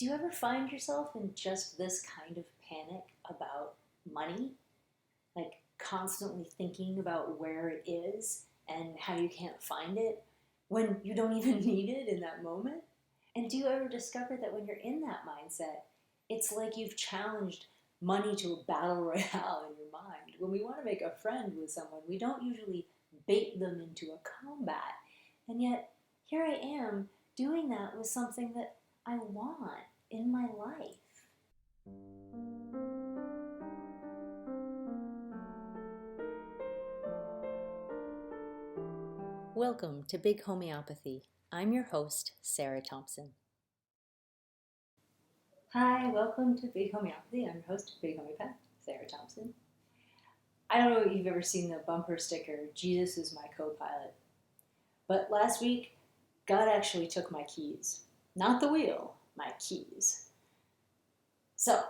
Do you ever find yourself in just this kind of panic about money? Like constantly thinking about where it is and how you can't find it when you don't even need it in that moment? And do you ever discover that when you're in that mindset, it's like you've challenged money to a battle royale in your mind? When we want to make a friend with someone, we don't usually bait them into a combat. And yet, here I am doing that with something that I want in my life. Welcome to Big Homeopathy. I'm your host, Sarah Thompson. Hi, welcome to Big Homeopathy. I'm your host, Big Homeopath, Sarah Thompson. I don't know if you've ever seen the bumper sticker, Jesus is my co-pilot. But last week, God actually took my keys. Not the wheel, my keys. So,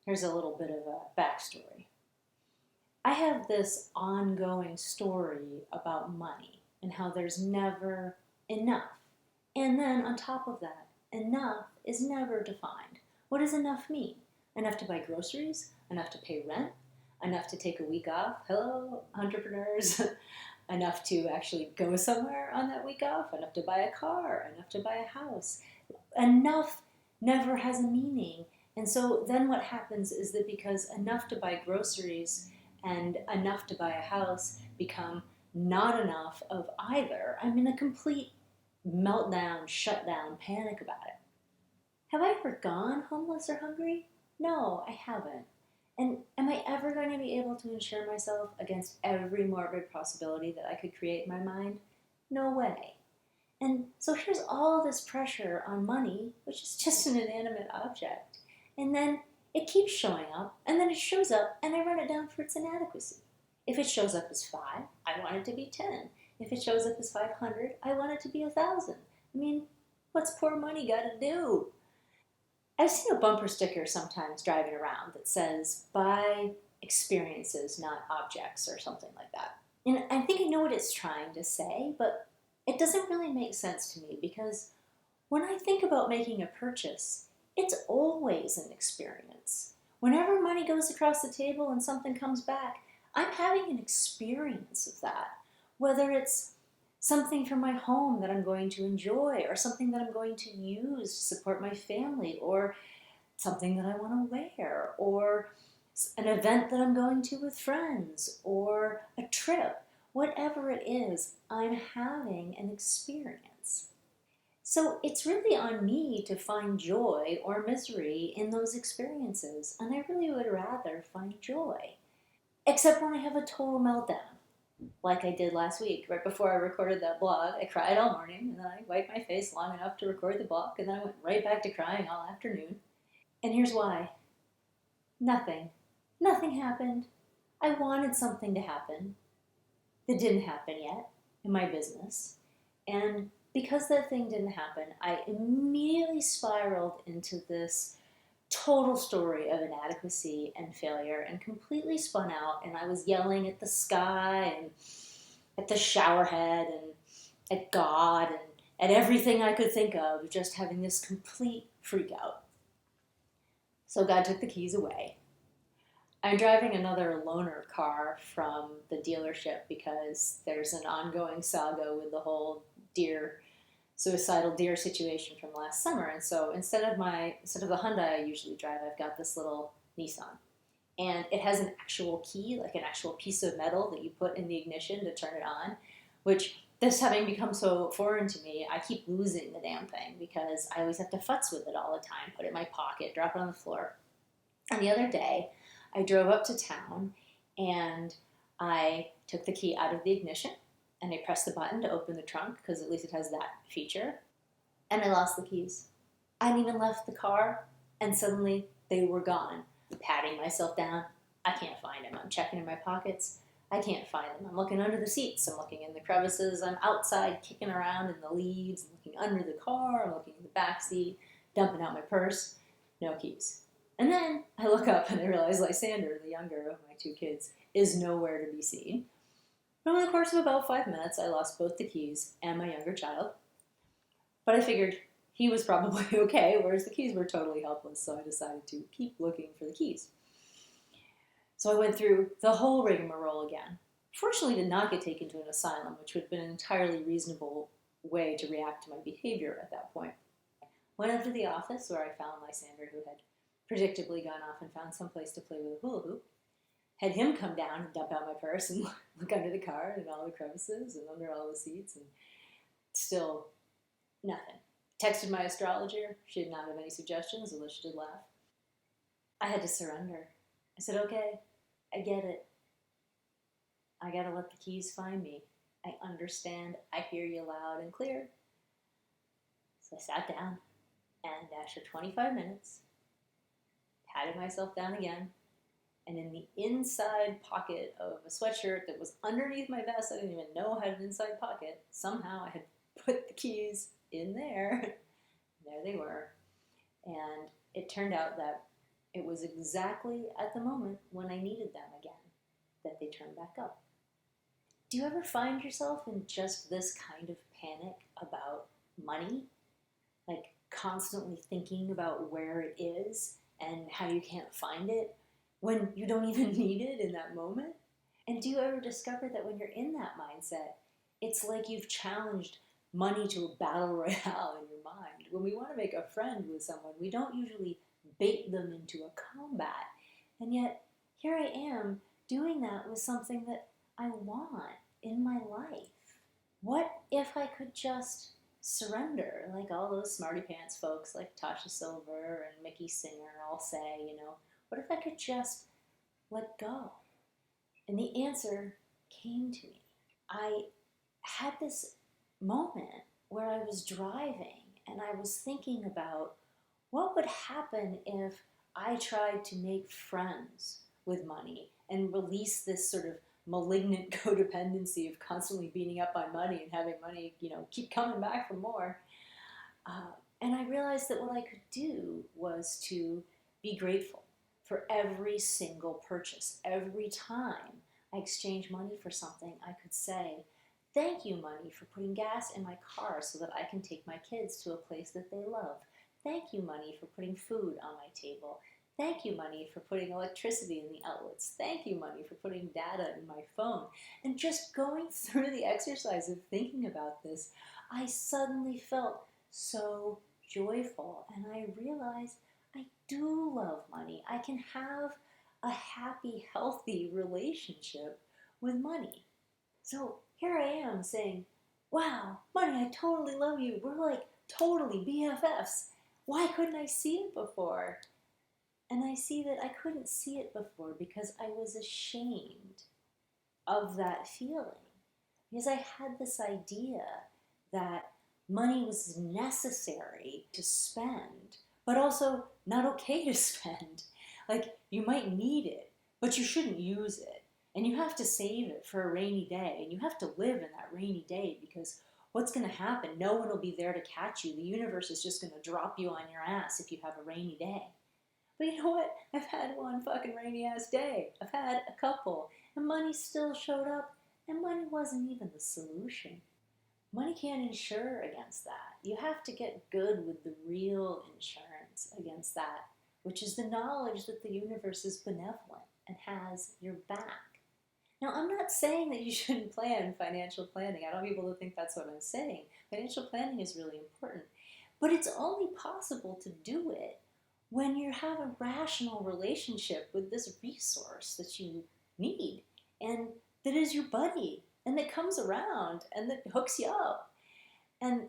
here's a little bit of a backstory. I have this ongoing story about money and how there's never enough. And then on top of that, enough is never defined. What does enough mean? Enough to buy groceries? Enough to pay rent? Enough to take a week off? Hello, entrepreneurs. Enough to actually go somewhere on that week off? Enough to buy a car? Enough to buy a house? Enough never has a meaning. And so then what happens is that because enough to buy groceries and enough to buy a house become not enough of either, I'm in a complete meltdown, shutdown, panic about it. Have I ever gone homeless or hungry? No, I haven't. And am I ever going to be able to insure myself against every morbid possibility that I could create in my mind? No way. And so here's all this pressure on money, which is just an inanimate object. And then it keeps showing up, and then it shows up, and I run it down for its inadequacy. If it shows up as 5, I want it to be 10. If it shows up as 500, I want it to be 1,000. I mean, what's poor money got to do? I've seen a bumper sticker sometimes driving around that says, buy experiences, not objects, or something like that. And I think I know what it's trying to say, but it doesn't really make sense to me because when I think about making a purchase, it's always an experience. Whenever money goes across the table and something comes back, I'm having an experience of that. Whether it's something for my home that I'm going to enjoy, or something that I'm going to use to support my family, or something that I want to wear, or an event that I'm going to with friends, or a trip. Whatever it is, I'm having an experience. So it's really on me to find joy or misery in those experiences, and I really would rather find joy. Except when I have a total meltdown, like I did last week. Right before I recorded that blog, I cried all morning, and then I wiped my face long enough to record the blog, and then I went right back to crying all afternoon. And here's why. Nothing. Nothing happened. I wanted something to happen that didn't happen yet in my business. And because that thing didn't happen, I immediately spiraled into this total story of inadequacy and failure and completely spun out. And I was yelling at the sky and at the shower head and at God and at everything I could think of, just having this complete freak out. So God took the keys away. I'm driving another loaner car from the dealership because there's an ongoing saga with the whole suicidal deer situation from last summer. And so instead of the Hyundai I usually drive, I've got this little Nissan. And it has an actual key, like an actual piece of metal that you put in the ignition to turn it on, which, this having become so foreign to me, I keep losing the damn thing because I always have to futz with it all the time, put it in my pocket, drop it on the floor. And the other day, I drove up to town and I took the key out of the ignition and I pressed the button to open the trunk because at least it has that feature. And I lost the keys. I hadn't even left the car and suddenly they were gone. I'm patting myself down. I can't find them. I'm checking in my pockets. I can't find them. I'm looking under the seats. I'm looking in the crevices. I'm outside kicking around in the leaves. I'm looking under the car. I'm looking in the back seat, dumping out my purse. No keys. And then I look up and I realize Lysander, the younger of my 2 kids, is nowhere to be seen. And over the course of about 5 minutes, I lost both the keys and my younger child. But I figured he was probably okay, whereas the keys were totally helpless, so I decided to keep looking for the keys. So I went through the whole rigmarole again. Fortunately, did not get taken to an asylum, which would have been an entirely reasonable way to react to my behavior at that point. Went up to the office where I found Lysander, who had predictably gone off and found some place to play with a hula hoop. Had him come down and dump out my purse and look under the car and all the crevices and under all the seats, and still nothing. Texted my astrologer. She did not have any suggestions, although she did laugh. I had to surrender. I said, okay, I get it. I gotta let the keys find me. I understand. I hear you loud and clear. So I sat down, and after 25 minutes, patted myself down again, and in the inside pocket of a sweatshirt that was underneath my vest, I didn't even know I had an inside pocket, somehow I had put the keys in there. There they were. And it turned out that it was exactly at the moment when I needed them again that they turned back up. Do you ever find yourself in just this kind of panic about money? Like constantly thinking about where it is and how you can't find it when you don't even need it in that moment? And do you ever discover that when you're in that mindset, it's like you've challenged money to a battle royale in your mind? When we want to make a friend with someone, we don't usually bait them into a combat. And yet, here I am doing that with something that I want in my life. What if I could just surrender, like all those smarty pants folks like Tasha Silver and Mickey Singer all say, what if I could just let go? And the answer came to me. I had this moment where I was driving and I was thinking about what would happen if I tried to make friends with money and release this sort of malignant codependency of constantly beating up on money and having money, keep coming back for more. And I realized that what I could do was to be grateful for every single purchase. Every time I exchanged money for something, I could say, thank you, money, for putting gas in my car so that I can take my kids to a place that they love. Thank you, money, for putting food on my table. Thank you, money, for putting electricity in the outlets. Thank you, money, for putting data in my phone. And just going through the exercise of thinking about this, I suddenly felt so joyful. And I realized I do love money. I can have a happy, healthy relationship with money. So here I am saying, wow, money, I totally love you. We're like totally BFFs. Why couldn't I see it before? And I see that I couldn't see it before because I was ashamed of that feeling. Because I had this idea that money was necessary to spend, but also not okay to spend. Like, you might need it, but you shouldn't use it. And you have to save it for a rainy day. And you have to live in that rainy day because what's going to happen? No one will be there to catch you. The universe is just going to drop you on your ass if you have a rainy day. But you know what? I've had one fucking rainy ass day. I've had a couple. And money still showed up. And money wasn't even the solution. Money can't insure against that. You have to get good with the real insurance against that, which is the knowledge that the universe is benevolent and has your back. Now, I'm not saying that you shouldn't plan financial planning. I don't want people to think that's what I'm saying. Financial planning is really important. But it's only possible to do it when you have a rational relationship with this resource that you need and that is your buddy and that comes around and that hooks you up. And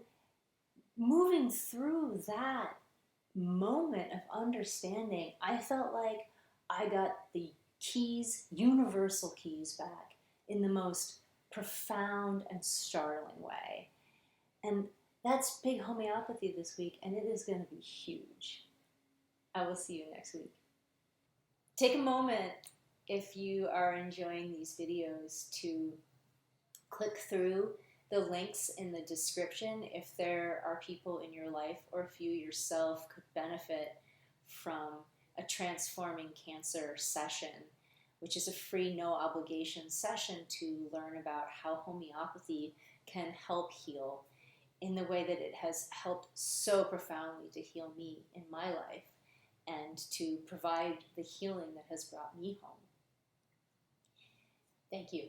moving through that moment of understanding, I felt like I got the keys, universal keys back in the most profound and startling way. And that's big homeopathy this week, and it is going to be huge. I will see you next week. Take a moment, if you are enjoying these videos, to click through the links in the description if there are people in your life or if you yourself could benefit from a Transforming Cancer session, which is a free, no obligation session to learn about how homeopathy can help heal in the way that it has helped so profoundly to heal me in my life and to provide the healing that has brought me home. Thank you.